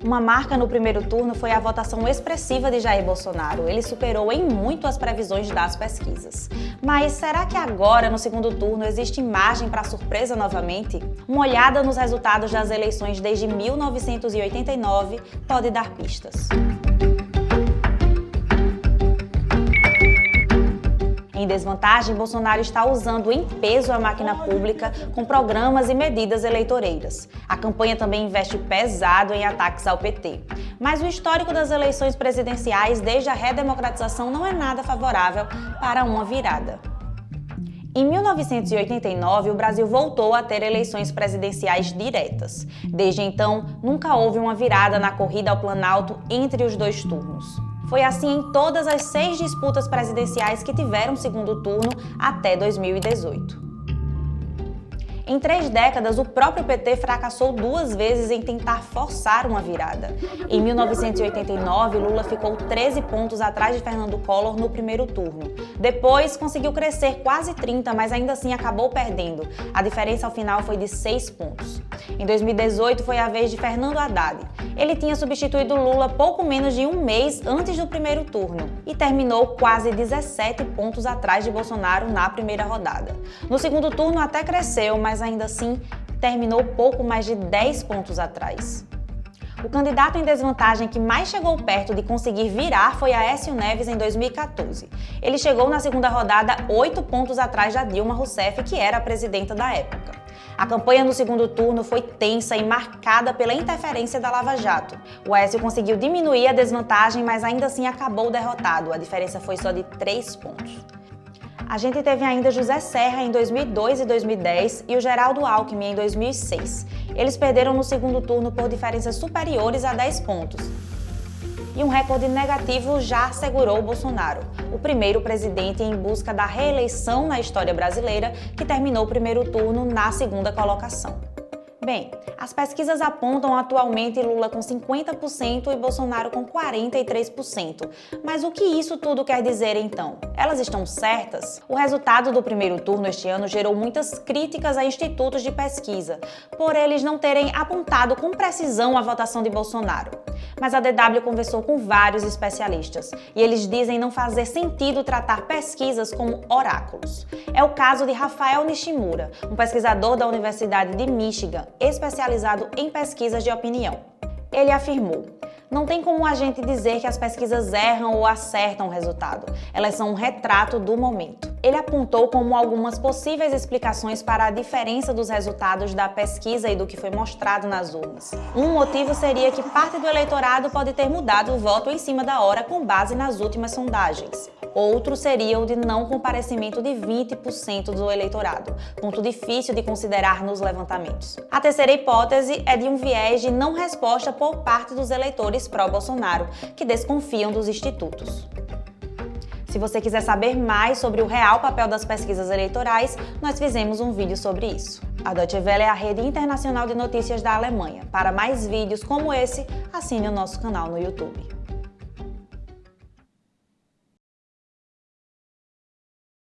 Uma marca no primeiro turno foi a votação expressiva de Jair Bolsonaro. Ele superou em muito as previsões das pesquisas. Mas será que agora, no segundo turno, existe margem para surpresa novamente? Uma olhada nos resultados das eleições desde 1989 pode dar pistas. Em desvantagem, Bolsonaro está usando em peso a máquina pública com programas e medidas eleitoreiras. A campanha também investe pesado em ataques ao PT. Mas o histórico das eleições presidenciais desde a redemocratização não é nada favorável para uma virada. Em 1989, o Brasil voltou a ter eleições presidenciais diretas. Desde então, nunca houve uma virada na corrida ao Planalto entre os dois turnos. Foi assim em todas as 6 disputas presidenciais que tiveram segundo turno até 2018. Em 3 décadas, o próprio PT fracassou 2 vezes em tentar forçar uma virada. Em 1989, Lula ficou 13 pontos atrás de Fernando Collor no primeiro turno. Depois, conseguiu crescer quase 30, mas ainda assim acabou perdendo. A diferença ao final foi de 6 pontos. Em 2018, foi a vez de Fernando Haddad. Ele tinha substituído Lula pouco menos de um mês antes do primeiro turno e terminou quase 17 pontos atrás de Bolsonaro na primeira rodada. No segundo turno até cresceu, mas ainda assim terminou pouco mais de 10 pontos atrás. O candidato em desvantagem que mais chegou perto de conseguir virar foi Aécio Neves em 2014. Ele chegou na segunda rodada 8 pontos atrás da Dilma Rousseff, que era a presidenta da época. A campanha no segundo turno foi tensa e marcada pela interferência da Lava Jato. O Aécio conseguiu diminuir a desvantagem, mas ainda assim acabou derrotado. A diferença foi só de 3 pontos. A gente teve ainda José Serra em 2002 e 2010 e o Geraldo Alckmin em 2006. Eles perderam no segundo turno por diferenças superiores a 10 pontos. E um recorde negativo já assegurou Bolsonaro, o primeiro presidente em busca da reeleição na história brasileira que terminou o primeiro turno na segunda colocação. Bem, as pesquisas apontam atualmente Lula com 50% e Bolsonaro com 43%. Mas o que isso tudo quer dizer então? Elas estão certas? O resultado do primeiro turno este ano gerou muitas críticas a institutos de pesquisa, por eles não terem apontado com precisão a votação de Bolsonaro. Mas a DW conversou com vários especialistas e eles dizem não fazer sentido tratar pesquisas como oráculos. É o caso de Rafael Nishimura, um pesquisador da Universidade de Michigan, especializado em pesquisas de opinião. Ele afirmou: não tem como a gente dizer que as pesquisas erram ou acertam o resultado. Elas são um retrato do momento. Ele apontou como algumas possíveis explicações para a diferença dos resultados da pesquisa e do que foi mostrado nas urnas. Um motivo seria que parte do eleitorado pode ter mudado o voto em cima da hora com base nas últimas sondagens. Outro seria o de não comparecimento de 20% do eleitorado, ponto difícil de considerar nos levantamentos. A terceira hipótese é de um viés de não resposta por parte dos eleitores pró-Bolsonaro, que desconfiam dos institutos. Se você quiser saber mais sobre o real papel das pesquisas eleitorais, nós fizemos um vídeo sobre isso. A Deutsche Welle é a rede internacional de notícias da Alemanha. Para mais vídeos como esse, assine o nosso canal no YouTube.